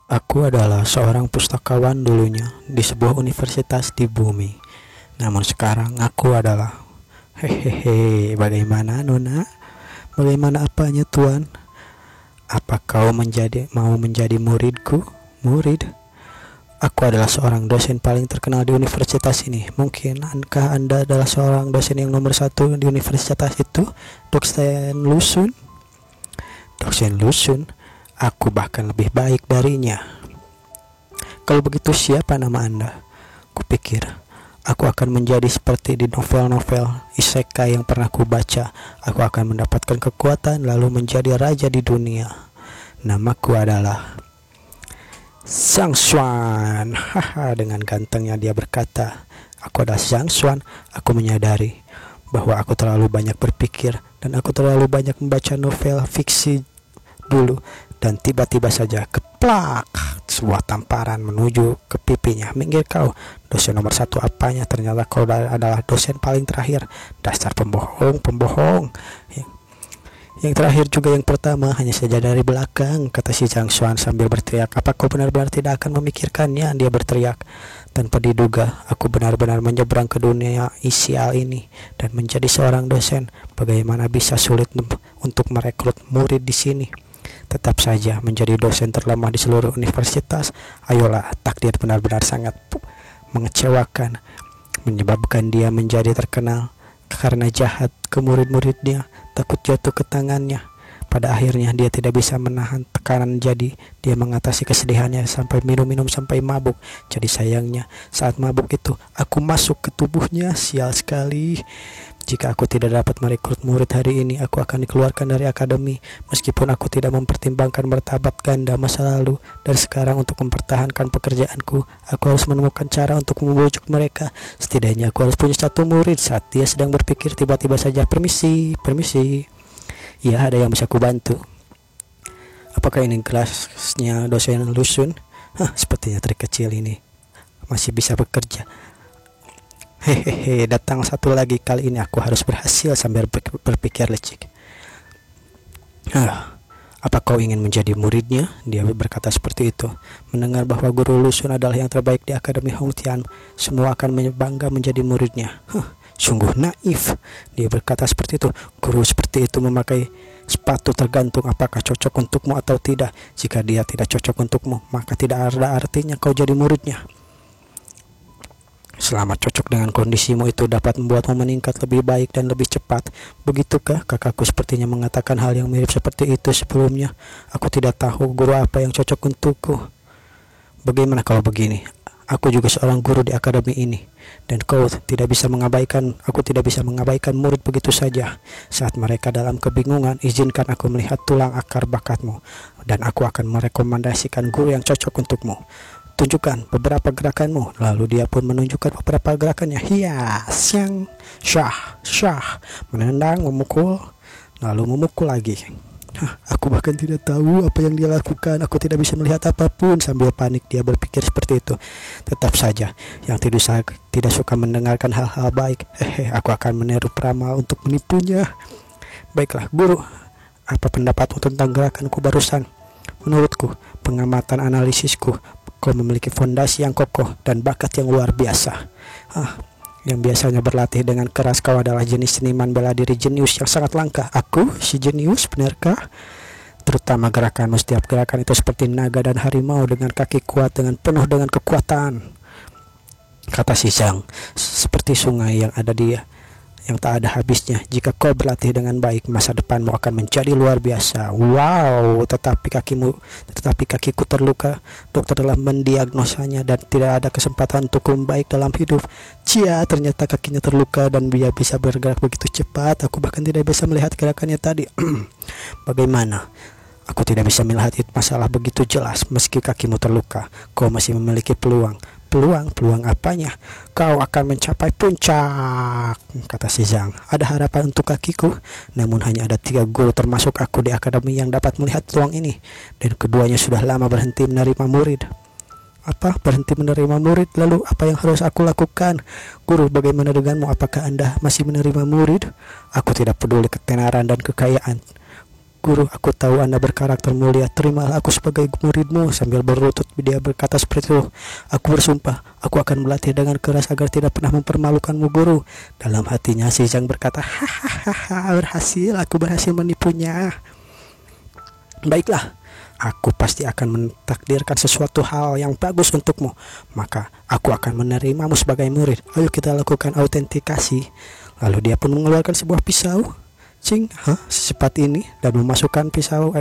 Aku adalah seorang pustakawan dulunya di sebuah universitas di bumi. Namun sekarang aku adalah hehehe. Bagaimana Nona? Bagaimana apanya Tuan? Apa kau mau menjadi muridku? Murid? Aku adalah seorang dosen paling terkenal di universitas ini. Mungkinkah Anda adalah seorang dosen yang nomor satu di universitas itu? Dosen Lusun? Dosen Lusun? Aku bahkan lebih baik darinya. Kalau begitu siapa nama Anda? Kupikir aku akan menjadi seperti di novel-novel isekai yang pernah kubaca. Aku akan mendapatkan kekuatan lalu menjadi raja di dunia. Namaku adalah Zhang Xuan. Haha, dengan gantengnya dia berkata, aku adalah Zhang Xuan. Aku menyadari bahwa aku terlalu banyak berpikir dan aku terlalu banyak membaca novel fiksi dulu. Dan tiba-tiba saja keplak, sebuah tamparan menuju ke pipinya. Minggir kau, dosen nomor satu apanya? Ternyata kau adalah dosen paling terakhir. Dasar pembohong. Yang terakhir juga yang pertama, hanya saja dari belakang, kata si Zhang Xuan sambil berteriak. Apa kau benar-benar tidak akan memikirkannya? Dia berteriak. Tanpa diduga, aku benar-benar menyeberang ke dunia isial ini dan menjadi seorang dosen. Bagaimana bisa sulit untuk merekrut murid di sini? Tetap saja menjadi dosen terlemah di seluruh universitas. Ayolah, takdir benar-benar sangat mengecewakan, menyebabkan dia menjadi terkenal karena jahat ke murid-muridnya, takut jatuh ke tangannya. Pada akhirnya dia tidak bisa menahan tekanan, jadi dia mengatasi kesedihannya sampai minum-minum sampai mabuk. Jadi sayangnya saat mabuk itu aku masuk ke tubuhnya. Sial sekali. Jika aku tidak dapat merekrut murid hari ini, aku akan dikeluarkan dari akademi. Meskipun aku tidak mempertimbangkan martabat ganda masa lalu, dan sekarang untuk mempertahankan pekerjaanku, aku harus menemukan cara untuk membujuk mereka. Setidaknya aku harus punya satu murid. Saat dia sedang berpikir, tiba-tiba saja, permisi. Ya, ada yang bisa kubantu. Apakah ini kelasnya dosen Lusun? Sepertinya trik kecil ini masih bisa bekerja. Hehehe, datang satu lagi. Kali ini aku harus berhasil, sambil berpikir lecik. Apa kau ingin menjadi muridnya? Dia berkata seperti itu. Mendengar bahwa guru Lusun adalah yang terbaik di Akademi Hongtian, semua akan bangga menjadi muridnya. Sungguh naif. Dia berkata seperti itu. Guru seperti itu memakai sepatu tergantung apakah cocok untukmu atau tidak. Jika dia tidak cocok untukmu, maka tidak ada artinya kau jadi muridnya. Selama cocok dengan kondisimu, itu dapat membuatmu meningkat lebih baik dan lebih cepat. Begitukah? Kakakku sepertinya mengatakan hal yang mirip seperti itu sebelumnya. Aku tidak tahu guru apa yang cocok untukku. Bagaimana kalau begini? Aku juga seorang guru di akademi ini, dan aku tidak bisa mengabaikan murid begitu saja. Saat mereka dalam kebingungan, izinkan aku melihat tulang akar bakatmu, dan aku akan merekomendasikan guru yang cocok untukmu. Tunjukkan beberapa gerakanmu. Lalu dia pun menunjukkan beberapa gerakannya. Hiya, siang, syah, menendang, memukul, lalu memukul lagi. Aku bahkan tidak tahu apa yang dia lakukan. Aku tidak bisa melihat apapun. Sambil panik dia berpikir seperti itu. Tetap saja, yang tidak suka mendengarkan hal-hal baik. Aku akan meniru peramal untuk menipunya. Baiklah guru, apa pendapatmu tentang gerakanku barusan? Menurutku, pengamatan analisisku, kau memiliki fondasi yang kokoh dan bakat yang luar biasa. Yang biasanya berlatih dengan keras, kau adalah jenis seniman bela diri jenius yang sangat langka. Aku si jenius, benarkah? Terutama gerakanmu, setiap gerakan itu seperti naga dan harimau dengan kaki kuat dengan penuh dengan kekuatan, kata si Zhang. Seperti sungai yang tak ada habisnya. Jika kau berlatih dengan baik, masa depanmu akan menjadi luar biasa. Wow, tetapi kakiku terluka. Dokter telah mendiagnosanya dan tidak ada kesempatan untuk membaik dalam hidup. Ternyata kakinya terluka dan dia bisa bergerak begitu cepat. Aku bahkan tidak bisa melihat gerakannya tadi. Bagaimana? Aku tidak bisa melihat masalah begitu jelas. Meski kakimu terluka, kau masih memiliki peluang. Peluang apanya? Kau akan mencapai puncak, kata si Zhang. Ada harapan untuk kakiku, namun hanya ada 3 guru termasuk aku di akademi yang dapat melihat peluang ini, dan keduanya sudah lama berhenti menerima murid. Apa? Berhenti menerima murid? Lalu apa yang harus aku lakukan? Guru, bagaimana denganmu? Apakah Anda masih menerima murid? Aku tidak peduli ketenaran dan kekayaan. Guru, aku tahu Anda berkarakter mulia. Terimalah aku sebagai muridmu. Sambil berlutut dia berkata seperti itu. Aku bersumpah, aku akan melatih dengan keras agar tidak pernah mempermalukanmu, Guru. Dalam hatinya si Zhang berkata, hahaha, berhasil, aku berhasil menipunya. Baiklah, aku pasti akan mentakdirkan sesuatu hal yang bagus untukmu. Maka aku akan menerimamu sebagai murid. Ayo kita lakukan autentikasi. Lalu dia pun mengeluarkan sebuah pisau. Cing, secepat ini, dan memasukkan pisau,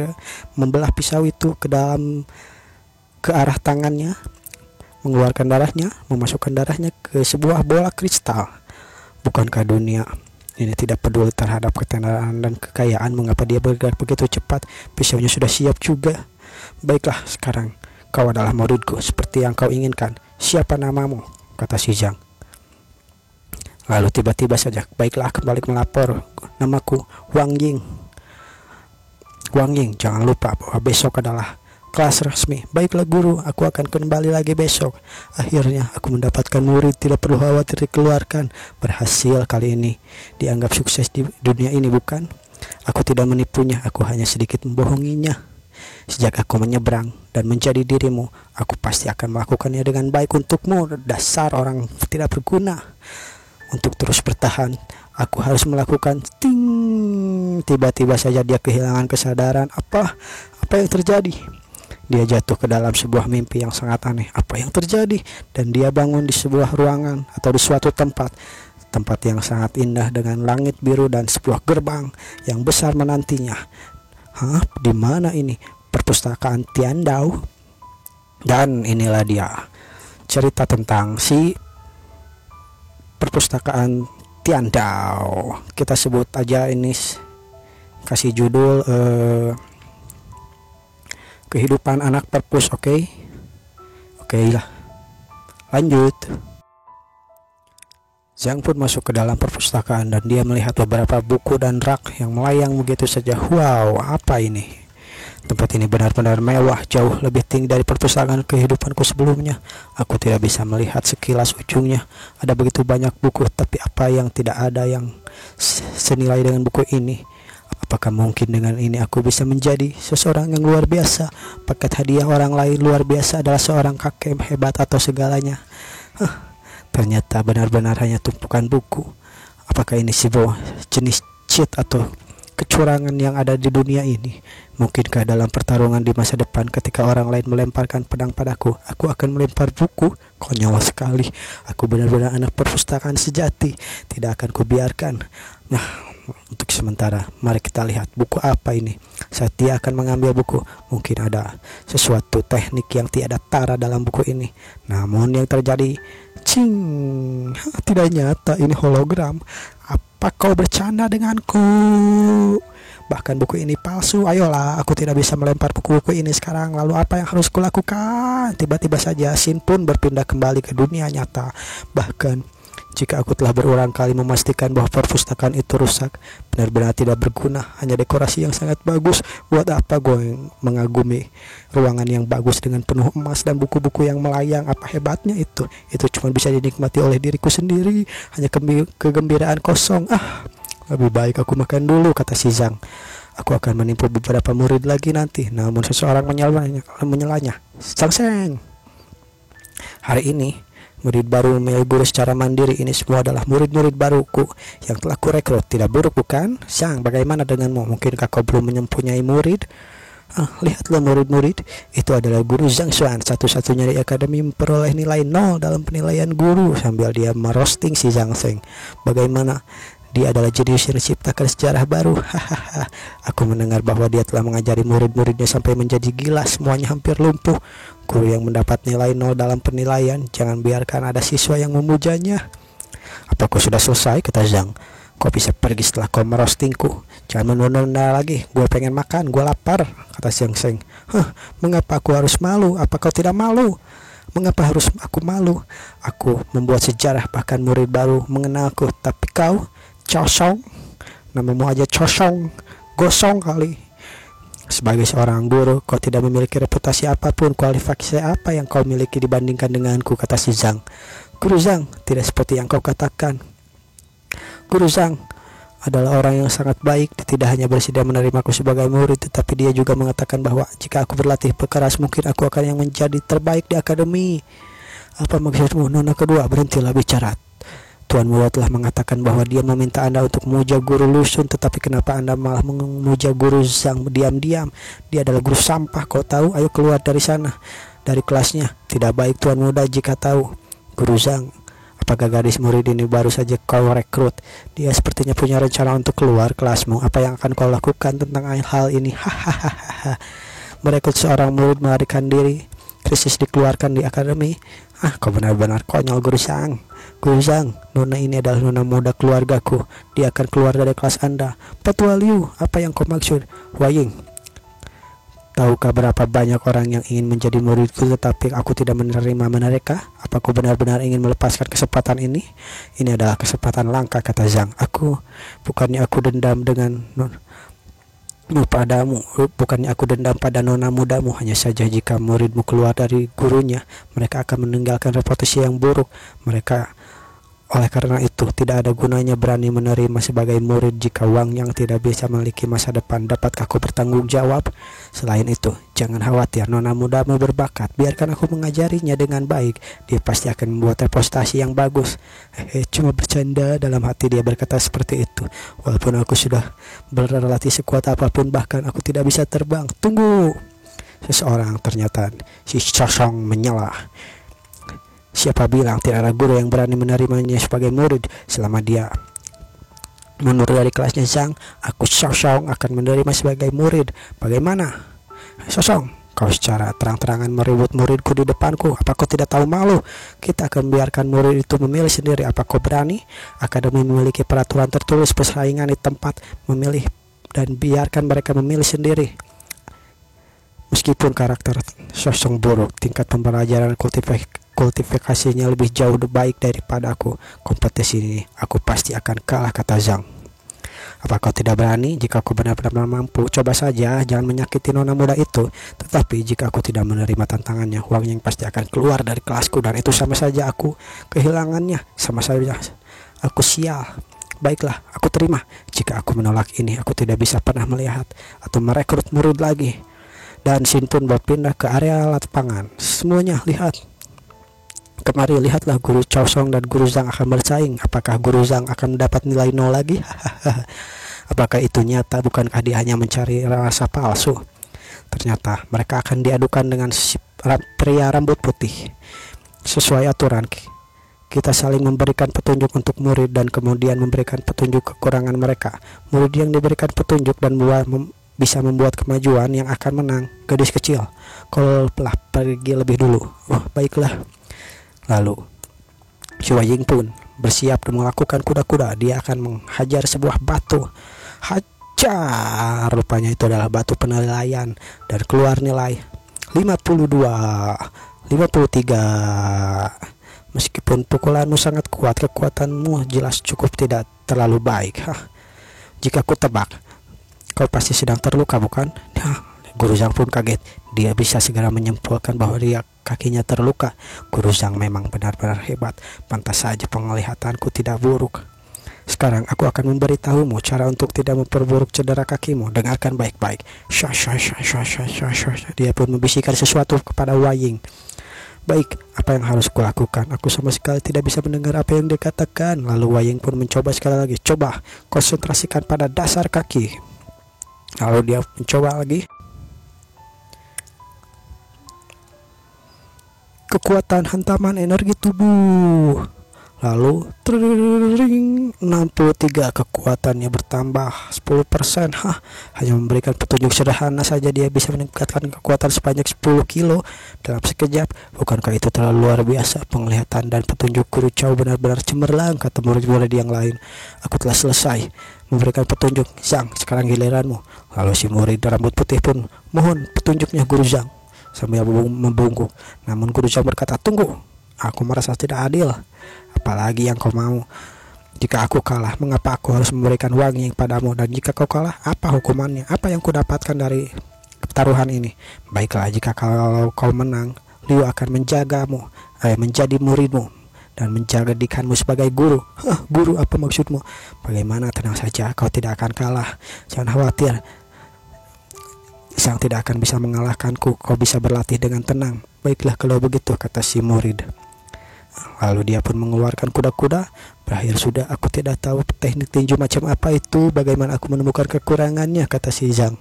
membelah pisau itu ke arah tangannya, mengeluarkan darahnya, memasukkan darahnya ke sebuah bola kristal. Bukankah dunia ini tidak peduli terhadap ketenaran dan kekayaan? Mengapa dia bergerak begitu cepat? Pisaunya sudah siap juga. Baiklah, sekarang kau adalah muridku seperti yang kau inginkan. Siapa namamu? Kata si Zhang. Lalu tiba-tiba saja, baiklah, kembali melapor. Namaku Wang Ying. Wang Ying, jangan lupa bahwa besok adalah kelas resmi. Baiklah guru, aku akan kembali lagi besok. Akhirnya aku mendapatkan murid, tidak perlu khawatir dikeluarkan. Berhasil kali ini. Dianggap sukses di dunia ini, bukan? Aku tidak menipunya, aku hanya sedikit membohonginya. Sejak aku menyeberang dan menjadi dirimu, aku pasti akan melakukannya dengan baik untukmu. Dasar orang tidak berguna. Untuk terus bertahan, aku harus melakukan ting. Tiba-tiba saja dia kehilangan kesadaran. Apa yang terjadi? Dia jatuh ke dalam sebuah mimpi yang sangat aneh. Apa yang terjadi? Dan dia bangun di sebuah ruangan atau di suatu tempat yang sangat indah dengan langit biru dan sebuah gerbang yang besar menantinya. Di mana ini? Perpustakaan Tiandao. Dan inilah dia cerita tentang si perpustakaan Tiandao. Kita sebut aja ini, kasih judul kehidupan anak perpus. Oke lah, lanjut. Zhang pun masuk ke dalam perpustakaan dan dia melihat beberapa buku dan rak yang melayang begitu saja. Wow, apa ini? Tempat ini benar-benar mewah, jauh lebih tinggi dari perpustakaan kehidupanku sebelumnya. Aku tidak bisa melihat sekilas ujungnya. Ada begitu banyak buku, tapi apa yang tidak ada yang senilai dengan buku ini? Apakah mungkin dengan ini aku bisa menjadi seseorang yang luar biasa? Paket hadiah orang lain luar biasa adalah seorang kakek hebat atau segalanya? Ternyata benar-benar hanya tumpukan buku. Apakah ini sebuah jenis cheat atau kecurangan yang ada di dunia ini? Mungkinkah dalam pertarungan di masa depan ketika orang lain melemparkan pedang padaku, aku akan melempar buku? Konyol sekali. Aku benar-benar anak perpustakaan sejati. Tidak akan kubiarkan. Nah, untuk sementara mari kita lihat buku apa ini. Saat dia akan mengambil buku, mungkin ada sesuatu teknik yang tiada tara dalam buku ini. Namun yang terjadi, tidak nyata, ini hologram. Apa kau bercanda denganku? Bahkan buku ini palsu. Ayolah, aku tidak bisa melempar buku-buku ini sekarang. Lalu apa yang harus kulakukan? Tiba-tiba saja Shin pun berpindah kembali ke dunia nyata. Bahkan jika aku telah berulang kali memastikan bahwa perpustakaan itu rusak, benar-benar tidak berguna, hanya dekorasi yang sangat bagus. Buat apa gue mengagumi ruangan yang bagus dengan penuh emas dan buku-buku yang melayang? Apa hebatnya itu? Itu cuma bisa dinikmati oleh diriku sendiri, hanya kegembiraan kosong. Lebih baik aku makan dulu, kata si Zhang. Aku akan menipu beberapa murid lagi nanti. Namun seseorang menyelanya. Sang. Hari ini murid baru memilih guru secara mandiri. Ini semua adalah murid-murid baruku yang telah kurekrut. Tidak buruk bukan? Zhang, bagaimana denganmu? Mungkinkah kau belum mempunyai murid? Lihatlah murid-murid, itu adalah guru Zhang Xuan, satu-satunya di akademi memperoleh nilai 0 dalam penilaian guru. Sambil dia merosting si Zhang Sheng. Bagaimana? Dia adalah jenius yang menciptakan sejarah baru. Aku mendengar bahwa dia telah mengajari murid-muridnya sampai menjadi gila, semuanya hampir lumpuh. Guru yang mendapat nilai 0 dalam penilaian, jangan biarkan ada siswa yang memujanya. Apa kau sudah selesai? Kata Zhang. Kau bisa pergi setelah kau merostingku. Jangan menunda lagi, gue pengen makan, gue lapar, kata Zhang Sheng. Mengapa aku harus malu? Apa kau tidak malu? Mengapa harus aku malu? Aku membuat sejarah, bahkan murid baru mengenalku. Tapi kau Chosong, namamu aja Chosong, gosong kali. Sebagai seorang guru, kau tidak memiliki reputasi apapun. Kualifikasi apa yang kau miliki dibandingkan denganku, kata si Zhang. Guru Zhang, tidak seperti yang kau katakan. Guru Zhang, adalah orang yang sangat baik. Dia tidak hanya bersedia menerimaku sebagai murid, tetapi dia juga mengatakan bahwa jika aku berlatih keras mungkin aku akan yang menjadi terbaik di akademi. Apa maksudmu, Nona kedua? Berhentilah bicara. Tuan Muda telah mengatakan bahwa dia meminta Anda untuk memuja guru Lusun, tetapi kenapa Anda malah memuja guru Zhang diam-diam? Dia adalah guru sampah, kau tahu? Ayo keluar dari sana, dari kelasnya. Tidak baik Tuan Muda jika tahu. Guru Zhang, apakah gadis murid ini baru saja kau rekrut? Dia sepertinya punya rencana untuk keluar kelasmu. Apa yang akan kau lakukan tentang hal ini? Hahaha. Merekrut seorang murid melarikan diri, krisis dikeluarkan di akademi. Kau benar-benar konyol, Guru Zhang. Guru Zhang, Nona ini adalah nona muda keluargaku. Dia akan keluar dari kelas Anda. Petua Liu, apa yang kau maksud? Waying, tahukah berapa banyak orang yang ingin menjadi muridku tetapi aku tidak menerima mereka? Apa aku benar-benar ingin melepaskan kesempatan ini? Ini adalah kesempatan langka, kata Zhang. Bukannya aku dendam pada nona mudamu. Hanya saja jika muridmu keluar dari gurunya, mereka akan meninggalkan reputasi yang buruk. Oleh karena itu, tidak ada gunanya berani menerima sebagai murid jika Wang yang tidak bisa memiliki masa depan. Dapatkah aku bertanggung jawab? Selain itu, jangan khawatir, nona mudamu berbakat. Biarkan aku mengajarinya dengan baik. Dia pasti akan membuat reputasi yang bagus. Cuma bercanda. Dalam hati dia berkata seperti itu. Walaupun aku sudah berlatih sekuat apapun, bahkan aku tidak bisa terbang. Tunggu! Seseorang, ternyata si Shosong, menyela. Siapa bilang tidak ada guru yang berani menerimanya sebagai murid? Selama dia mundur dari kelasnya Zhang, aku Shosong akan menerima sebagai murid. Bagaimana? Shosong, kau secara terang-terangan merebut muridku di depanku. Apa kau tidak tahu malu? Kita akan biarkan murid itu memilih sendiri. Apa kau berani? Akademi memiliki peraturan tertulis persaingan di tempat memilih, dan biarkan mereka memilih sendiri. Meskipun karakter Shosong buruk, tingkat pembelajaran kultifikasinya lebih jauh baik daripada aku. Kompetisi ini aku pasti akan kalah, kata Zhang. Apa kau tidak berani? Jika aku benar-benar mampu, coba saja, jangan menyakiti nona muda itu. Tetapi jika aku tidak menerima tantangannya, Wang yang pasti akan keluar dari kelasku, dan itu sama saja aku kehilangannya. Sama saja aku sial. Baiklah, aku terima. Jika aku menolak ini, aku tidak bisa pernah melihat atau merekrut murid lagi. Dan Shintun berpindah ke area lapangan. Semuanya lihat. Kemari, lihatlah, Guru Chaosong dan Guru Zhang akan bersaing. Apakah Guru Zhang akan mendapat nilai 0 lagi? Apakah itu nyata? Bukankah dia hanya mencari rasa palsu? Ternyata mereka akan diadukan dengan si pria rambut putih. Sesuai aturan, kita saling memberikan petunjuk untuk murid dan kemudian memberikan petunjuk kekurangan mereka. Murid yang diberikan petunjuk dan bisa membuat kemajuan yang akan menang. Gadis kecil, kau telah pergi lebih dulu. Baiklah. Lalu Xu Ying pun bersiap melakukan kuda-kuda. Dia akan menghajar sebuah batu. Hajar! Rupanya itu adalah batu penilaian, dan keluar nilai 52, 53. Meskipun pukulanmu sangat kuat, kekuatanmu jelas cukup tidak terlalu baik. Jika ku tebak, kau pasti sedang terluka, bukan? Guru Zhang pun kaget. Dia bisa segera menyimpulkan bahwa kakinya terluka. Guru Zhang memang benar-benar hebat. Pantas saja penglihatanku tidak buruk. Sekarang aku akan memberitahumu cara untuk tidak memperburuk cedera kakimu. Dengarkan baik-baik. Dia pun membisikkan sesuatu kepada Waying. Baik, apa yang harus kulakukan? Aku sama sekali tidak bisa mendengar apa yang dikatakan. Lalu Waying pun mencoba sekali lagi. Coba konsentrasikan pada dasar kaki. Lalu dia mencoba lagi. Kekuatan hantaman energi tubuh. Lalu 63, kekuatannya bertambah 10%. Hanya memberikan petunjuk sederhana saja dia bisa meningkatkan kekuatan sebanyak 10 kilo dalam sekejap. Bukankah itu terlalu luar biasa? Penglihatan dan petunjuk Guru Chao benar-benar cemerlang, kata murid-murid yang lain. Aku telah selesai memberikan petunjuk. Zhang, sekarang giliranmu. Lalu si murid rambut putih pun mohon petunjuknya, Guru Zhang, sambil membungkuk. Namun Guru Zhang berkata, tunggu, aku merasa tidak adil. Apalagi yang kau mau? Jika aku kalah, mengapa aku harus memberikan Wang padamu? Dan jika kau kalah, apa hukumannya? Apa yang ku dapatkan dari pertaruhan ini? Baiklah, jika kalau kau menang, Liu akan menjadi muridmu. dan menjadikanmu sebagai guru. Hah, guru apa maksudmu? Bagaimana? Tenang saja, kau tidak akan kalah. Jangan khawatir. Sang tidak akan bisa mengalahkanku. Kau bisa berlatih dengan tenang. Baiklah kalau begitu, kata si murid. Lalu dia pun mengeluarkan kuda-kuda. Berakhir sudah, aku tidak tahu teknik tinju macam apa itu. Bagaimana aku menemukan kekurangannya, kata si Zhang.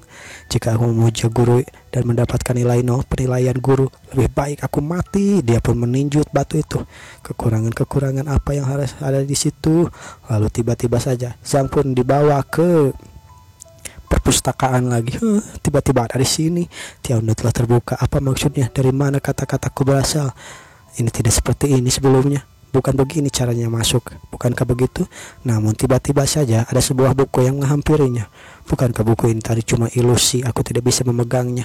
Jika aku memuja guru dan mendapatkan nilai penilaian guru, lebih baik aku mati. Dia pun meninju batu itu. Kekurangan-kekurangan apa yang harus ada di situ? Lalu tiba-tiba saja Zhang pun dibawa ke perpustakaan lagi. Tiba-tiba dari sini Tiando telah terbuka. Apa maksudnya? Dari mana kata-kataku berasal? Ini tidak seperti ini sebelumnya. Bukan begini caranya masuk. Bukankah begitu? Namun tiba-tiba saja ada sebuah buku yang menghampirinya. Bukankah buku ini tadi cuma ilusi? Aku tidak bisa memegangnya.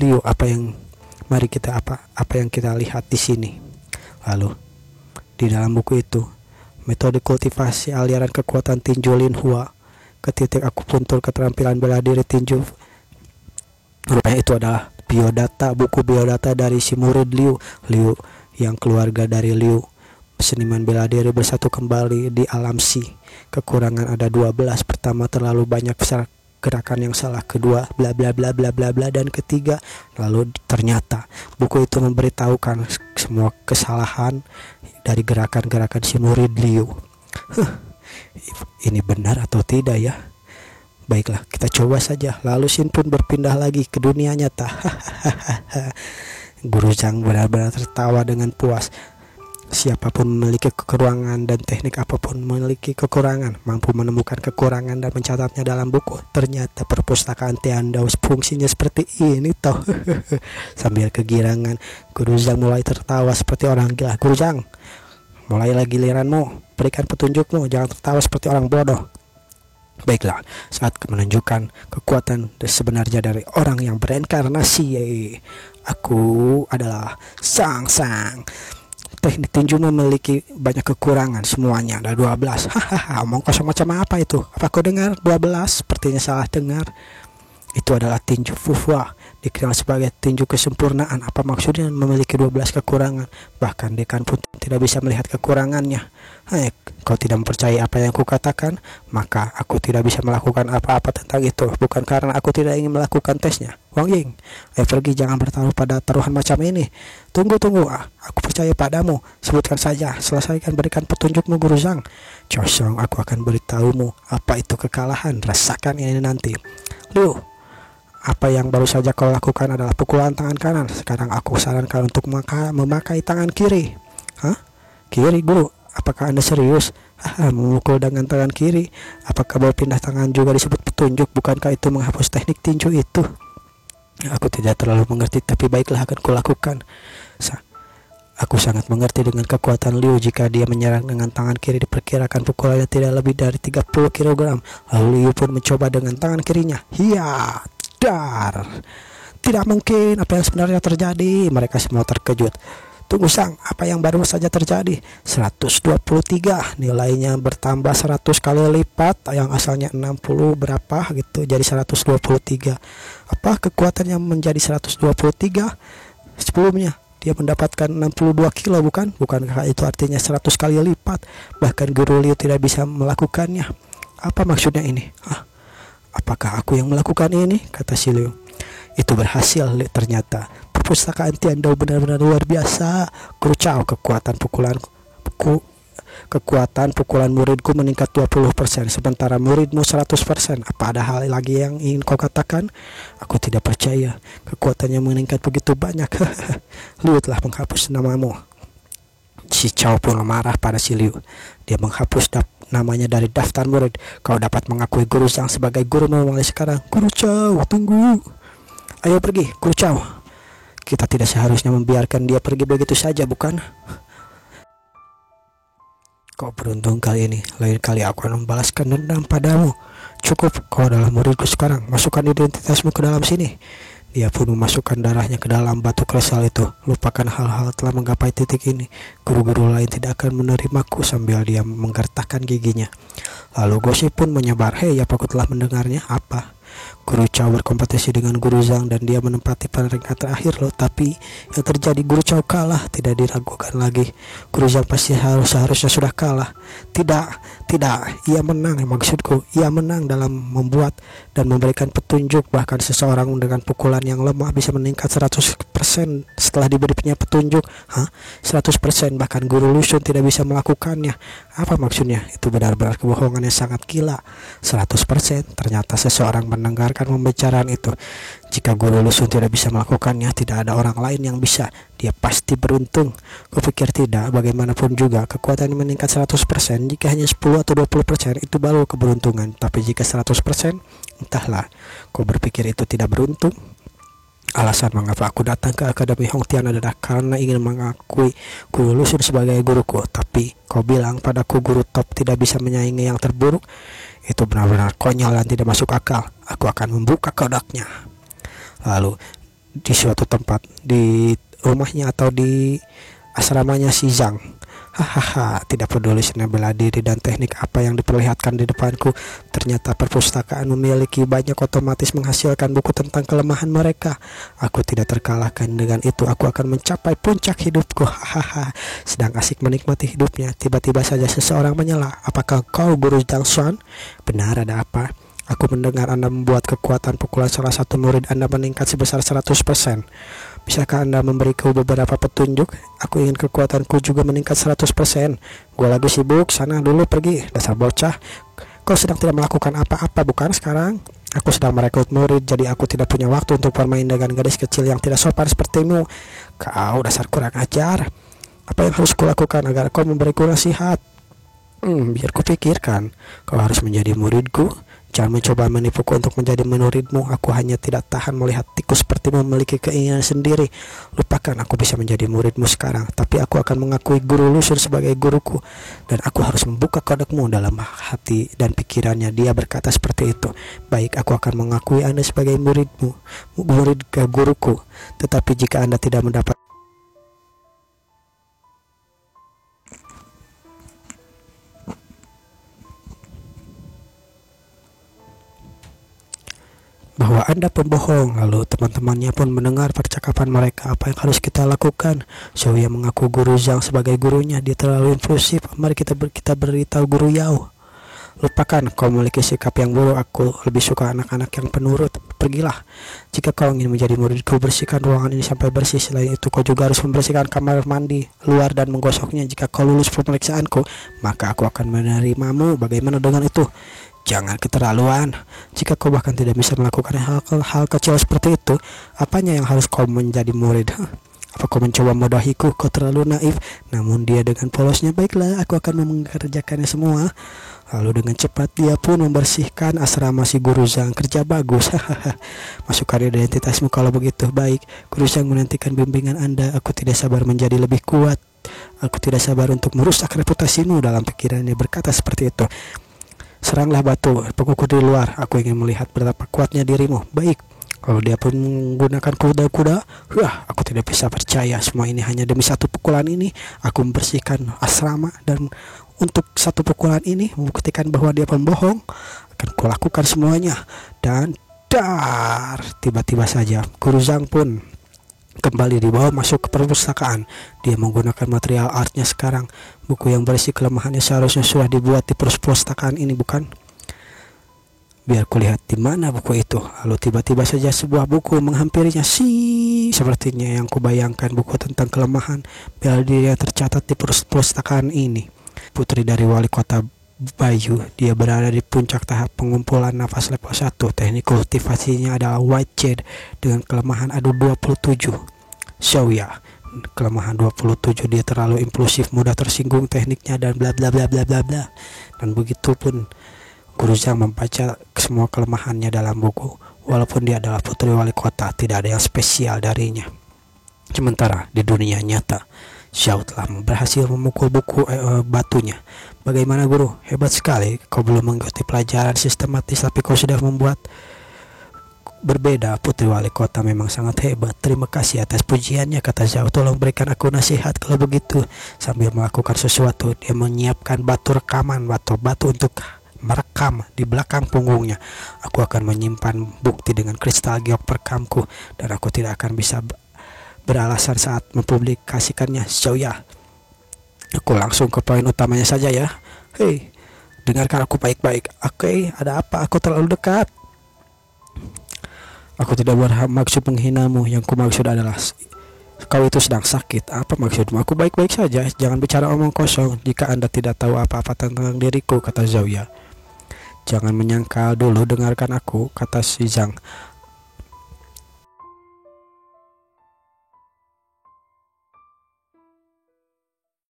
Liu, apa yang kita lihat di sini? Lalu di dalam buku itu, metode kultivasi aliran kekuatan tinju Lin Hua. Ketika aku puntul keterampilan bela diri tinju. Rupanya itu adalah biodata, buku biodata dari si murid Liu yang keluarga dari Liu, seniman bela diri bersatu kembali di alam Si. Kekurangan ada 12. Pertama, terlalu banyak gerakan yang salah. Kedua, bla bla bla bla bla bla, dan ketiga, lalu ternyata buku itu memberitahukan semua kesalahan dari gerakan-gerakan si murid Liu. Ini benar atau tidak ya? Baiklah, kita coba saja. Lalu Shin pun berpindah lagi ke dunia nyata. Guru Zhang benar-benar tertawa dengan puas. Siapapun memiliki kekurangan dan teknik apapun memiliki kekurangan, mampu menemukan kekurangan dan mencatatnya dalam buku. Ternyata perpustakaan Tiandao fungsinya seperti ini toh. Sambil kegirangan, Guru Zhang mulai tertawa seperti orang gila. Guru Zhang, mulailah giliranmu. Berikan petunjukmu, jangan tertawa seperti orang bodoh. Baiklah, saat menunjukkan kekuatan sebenarnya dari orang yang bereinkarnasi. Aku adalah Sang. Teknik tinju memiliki banyak kekurangan, semuanya ada 12. Hahaha, omong kosong macam apa itu? Apa kau dengar 12? Sepertinya salah dengar. Itu adalah tinju Fufua, dikenal sebagai tinju kesempurnaan. Apa maksudnya memiliki 12 kekurangan? Bahkan dekan pun tidak bisa melihat kekurangannya. Kau tidak mempercayai apa yang kukatakan, maka aku tidak bisa melakukan apa-apa tentang itu. Bukan karena aku tidak ingin melakukan tesnya. Wang Ying, ayo pergi, jangan bertaruh pada taruhan macam ini. Tunggu, aku percaya padamu. Sebutkan saja, selesaikan, berikan petunjukmu Guru Zhang. Chosong, aku akan beritahumu apa itu kekalahan. Rasakan ini nanti. Liu, apa yang baru saja kau lakukan adalah pukulan tangan kanan. Sekarang aku sarankan untuk memakai tangan kiri. Hah? Kiri, Guru? Apakah Anda serius? Memukul dengan tangan kiri. Apakah berpindah tangan juga disebut petunjuk? Bukankah itu menghapus teknik tinju itu? Aku tidak terlalu mengerti, tapi baiklah, akan kulakukan. Aku sangat mengerti dengan kekuatan Liu. Jika dia menyerang dengan tangan kiri, diperkirakan pukulannya tidak lebih dari 30 kg. Lalu Liu pun mencoba dengan tangan kirinya. Hiya! Dar. Tidak mungkin, apa yang sebenarnya terjadi? Mereka semua terkejut. Tunggu Sang, apa yang baru saja terjadi? 123, nilainya bertambah 100 kali lipat. Yang asalnya 60 berapa gitu, jadi 123. Apa kekuatannya menjadi 123? Sebelumnya dia mendapatkan 62 kilo, bukan? Bukankah itu artinya 100 kali lipat? Bahkan Guru Liu tidak bisa melakukannya. Apa maksudnya ini? Apakah aku yang melakukan ini? Kata si Liu. Itu berhasil ternyata. Perpustakaan Tiandao benar-benar luar biasa. Kerucau, kekuatan pukulan muridku meningkat 20%, sementara muridmu 100%. Apa ada hal lagi yang ingin kau katakan? Aku tidak percaya. Kekuatannya meningkat begitu banyak. Liu telah menghapus namamu. Si Chao pun marah pada si Liu. Dia menghapus namanya dari daftar murid. Kau dapat mengakui Guru Zhang sebagai guru mulai sekarang. Guru Chao, tunggu. Ayo pergi, Guru Chao. Kita tidak seharusnya membiarkan dia pergi begitu saja, bukan? Kau beruntung kali ini. Lain kali aku akan membalaskan dendam padamu. Cukup, kau adalah muridku sekarang. Masukkan identitasmu ke dalam sini. Dia pun memasukkan darahnya ke dalam batu kristal itu. Lupakan hal-hal telah menggapai titik ini. Guru-guru lain tidak akan menerimaku, sambil dia menggertakkan giginya. Lalu gosip pun menyebar. Hei, apa aku telah mendengarnya? Apa? Guru Chow berkompetisi dengan Guru Zhang dan dia menempati peringkat terakhir loh. Tapi yang terjadi Guru Chow kalah, tidak diragukan lagi. Guru Zhang pasti seharusnya sudah kalah. Tidak, ia menang. Maksudku, ia menang dalam membuat dan memberikan petunjuk. Bahkan seseorang dengan pukulan yang lemah bisa meningkat 100% setelah diberinya petunjuk. 100%, bahkan Guru Lu Xun tidak bisa melakukannya. Apa maksudnya? Itu benar-benar kebohongan yang sangat gila. 100% ternyata seseorang mendengarkan pembicaraan itu. Jika Guru Lu Xun tidak bisa melakukannya, tidak ada orang lain yang bisa. Dia pasti beruntung. Kupikir tidak, bagaimanapun juga kekuatan meningkat 100%. Jika hanya 10 atau 20% itu baru keberuntungan. Tapi jika 100%, entahlah. Kau berpikir itu tidak beruntung? Alasan mengapa aku datang ke Akademi Hongtian adalah karena ingin mengakui Guru Lu Xun sebagai guruku. Tapi kau bilang padaku guru top tidak bisa menyaingi yang terburuk. Itu benar-benar konyol dan tidak masuk akal. Aku akan membuka kodaknya. Lalu di suatu tempat, di rumahnya atau di asramanya si Zhang. Tidak peduli seni bela diri dan teknik apa yang diperlihatkan di depanku. Ternyata perpustakaan memiliki banyak, otomatis menghasilkan buku tentang kelemahan mereka. Aku tidak terkalahkan dengan itu. Aku akan mencapai puncak hidupku. Sedang asik menikmati hidupnya, tiba-tiba saja seseorang menyela. Apakah kau Guru Zhang Xuan? Benar, ada apa? Aku mendengar Anda membuat kekuatan pukulan salah satu murid Anda meningkat sebesar 100%. Bisakah Anda memberiku beberapa petunjuk? Aku ingin kekuatanku juga meningkat 100%. Gue lagi sibuk, sana dulu pergi. Dasar bocah. Kau sedang tidak melakukan apa-apa, bukan sekarang? Aku sedang merekrut murid, jadi aku tidak punya waktu untuk bermain dengan gadis kecil yang tidak sopan sepertimu. Kau dasar kurang ajar. Apa yang harus kulakukan agar kau memberiku nasihat? Biar kupikirkan. Kau harus menjadi muridku. Jangan mencoba menipuku untuk menjadi muridmu. Aku hanya tidak tahan melihat tikus sepertimu memiliki keinginan sendiri. Lupakan, aku bisa menjadi muridmu sekarang. Tapi aku akan mengakui Guru Lu Xun sebagai guruku. Dan aku harus membuka kodakmu. Dalam hati dan pikirannya dia berkata seperti itu. Baik, aku akan mengakui Anda sebagai muridmu, murid ke guruku. Tetapi jika Anda tidak mendapat bahwa Anda pembohong. Lalu teman-temannya pun mendengar percakapan mereka. Apa yang harus kita lakukan? Xiaoya mengaku Guru Zhang sebagai gurunya. Dia terlalu impulsif. Mari kita beritahu Guru Yao. Lupakan, kau memiliki sikap yang buruk. Aku lebih suka anak-anak yang penurut. Pergilah. Jika kau ingin menjadi muridku, bersihkan ruangan ini sampai bersih. Selain itu, kau juga harus membersihkan kamar mandi luar dan menggosoknya. Jika kau lulus pemeriksaanku, maka aku akan menerimamu. Bagaimana dengan itu? Jangan keterlaluan. Jika kau bahkan tidak bisa melakukan hal kecil seperti itu, apanya yang harus kau menjadi murid? Apa kau mencoba modahiku? Kau terlalu naif. Namun dia dengan polosnya, baiklah, aku akan mengerjakannya semua. Lalu dengan cepat dia pun membersihkan asrama si Guru Zhang. Kerja bagus. Masukkan identitasmu kalau begitu. Baik, Guru Zhang menantikan bimbingan Anda. Aku tidak sabar menjadi lebih kuat. Aku tidak sabar untuk merusak reputasimu. Dalam pikirannya berkata seperti itu. Seranglah batu, pukul di luar. Aku ingin melihat betapa kuatnya dirimu. Baik. Kalau dia pun menggunakan kuda-kuda, aku tidak bisa percaya. Semua ini hanya demi satu pukulan ini. Aku membersihkan asrama dan untuk satu pukulan ini membuktikan bahwa dia pembohong. Akan kulakukan semuanya. Dan tiba-tiba saja Guru Zhang pun kembali dibawa masuk ke perpustakaan. Dia menggunakan material artnya sekarang. Buku yang berisi kelemahannya seharusnya sudah dibuat di perpustakaan ini, bukan? Biar kulihat di mana buku itu. Lalu tiba-tiba saja sebuah buku menghampirinya. Sepertinya yang kubayangkan, buku tentang kelemahan bela diri yang tercatat di perpustakaan ini. Putri dari wali kota Bayu. Dia berada di puncak tahap pengumpulan nafas level 1. Teknik kultivasinya adalah White Jade dengan kelemahan adu 27. Xiaoya, kelemahan 27. Dia terlalu impulsif, mudah tersinggung tekniknya dan bla bla bla bla bla bla. Dan begitu pun Guru Zhang membaca semua kelemahannya dalam buku. Walaupun dia adalah putri wali kota, tidak ada yang spesial darinya. Sementara di dunia nyata, Xiao telah berhasil memukul batunya. Bagaimana guru? Hebat sekali. Kau belum mengikuti pelajaran sistematis, tapi kau sudah membuat berbeda. Putri wali kota memang sangat hebat. Terima kasih atas pujiannya, kata Xiao. Tolong berikan aku nasihat kalau begitu. Sambil melakukan sesuatu, dia menyiapkan batu rekaman, batu untuk merekam di belakang punggungnya. Aku akan menyimpan bukti dengan kristal giok perekamku, dan aku tidak akan bisa beralasan saat mempublikasikannya. Xiaoya, aku langsung ke poin utamanya saja ya. Hei, dengarkan aku baik-baik. Oke, ada apa? Aku terlalu dekat. Aku tidak bermaksud menghinamu. Yang ku maksud adalah kau itu sedang sakit. Apa maksudmu? Aku baik-baik saja. Jangan bicara omong kosong. Jika Anda tidak tahu apa-apa tentang diriku, kata Xiaoya. Jangan menyangkal dulu, dengarkan aku, kata si Zhang.